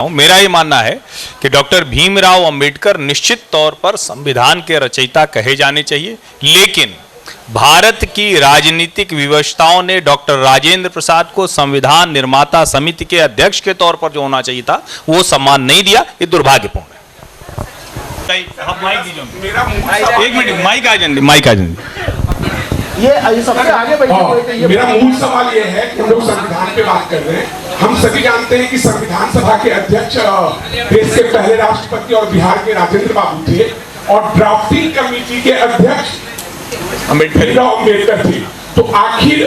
मेरा ये मानना है कि डॉक्टर भीमराव अंबेडकर निश्चित तौर पर संविधान के रचयिता कहे जाने चाहिए, लेकिन भारत की राजनीतिक विवशताओं ने डॉक्टर राजेंद्र प्रसाद को संविधान निर्माता समिति के अध्यक्ष के तौर पर जो होना चाहिए था वो सम्मान नहीं दिया। ये दुर्भाग्यपूर्ण है। एक मिनट, माइक आ जाए। ये सबसे आगे बैठे। मेरा मूल सवाल ये है कि हम लोग संविधान पे बात कर रहे हैं। हम सभी जानते हैं कि संविधान सभा के अध्यक्ष देश के पहले राष्ट्रपति और बिहार के राजेंद्र बाबू थे और ड्राफ्टिंग कमेटी के अध्यक्ष अम्बेडकर थे। तो आखिर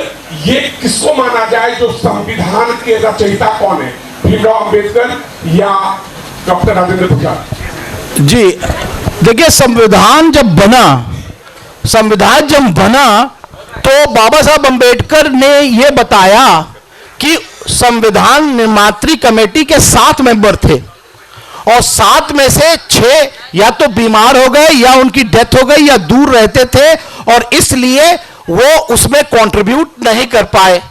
ये किसको माना जाए जो संविधान के रचयिता कौन है, भीमराव अम्बेडकर या डॉक्टर राजेंद्र प्रसाद? जी देखिए, संविधान जब बना तो बाबा साहब अम्बेडकर ने यह बताया कि संविधान निर्मात्री कमेटी के 7 मेंबर थे और 7 में से 6 या तो बीमार हो गए या उनकी डेथ हो गई या दूर रहते थे और इसलिए वो उसमें कंट्रीब्यूट नहीं कर पाए।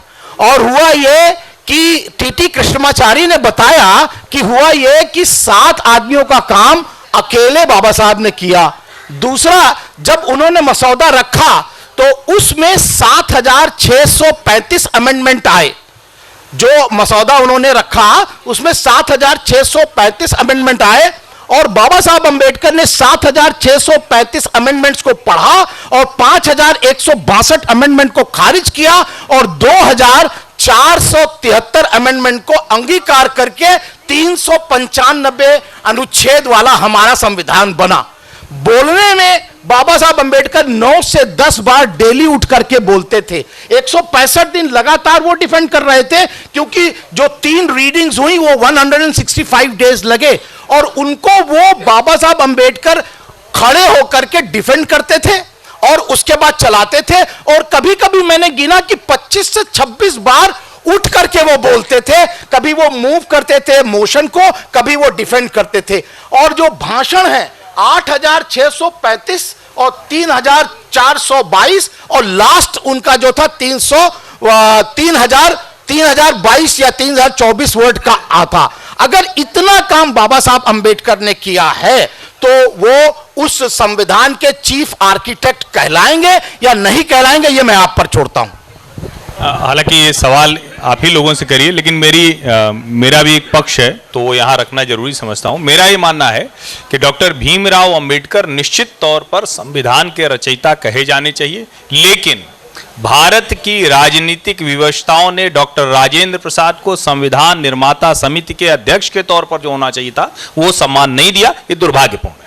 और हुआ ये कि टीटी कृष्णमाचारी ने बताया कि हुआ ये कि 7 आदमियों का काम अकेले बाबा साहब ने किया। दूसरा, जब उन्होंने मसौदा रखा तो उसमें 7635 अमेंडमेंट आए। जो मसौदा उन्होंने रखा उसमें 7635 अमेंडमेंट आए और बाबा साहब अम्बेडकर ने 7635 अमेंडमेंट्स को पढ़ा और 5162 अमेंडमेंट को खारिज किया और 2473 अमेंडमेंट को अंगीकार करके 395 अनुच्छेद वाला हमारा संविधान बना। बोलने में बाबा साहब अम्बेडकर 9 से 10 बार डेली उठ करके बोलते थे। 165 दिन लगातार वो डिफेंड कर रहे थे क्योंकि जो 3 रीडिंग्स हुई वो 165 डेज लगे और उनको वो बाबा साहब अम्बेडकर खड़े होकर के डिफेंड करते थे और उसके बाद चलाते थे। और कभी कभी मैंने गिना कि 25 से 26 बार उठ करके वो बोलते थे। कभी वो मूव करते थे मोशन को, कभी वो डिफेंड करते थे। और जो भाषण है 8635 और 3422 और लास्ट उनका जो था 3022 या 3024 वर्ड का आता। अगर इतना काम बाबा साहब अम्बेडकर ने किया है तो वो उस संविधान के चीफ आर्किटेक्ट कहलाएंगे या नहीं कहलाएंगे, ये मैं आप पर छोड़ता हूं। हालांकि ये सवाल आप ही लोगों से करिए, लेकिन मेरा भी एक पक्ष है तो वो यहाँ रखना जरूरी समझता हूँ। मेरा ये मानना है कि डॉक्टर भीमराव अंबेडकर निश्चित तौर पर संविधान के रचयिता कहे जाने चाहिए, लेकिन भारत की राजनीतिक विवशताओं ने डॉक्टर राजेंद्र प्रसाद को संविधान निर्माता समिति के अध्यक्ष के तौर पर जो होना चाहिए था वो सम्मान नहीं दिया। ये दुर्भाग्यपूर्ण है।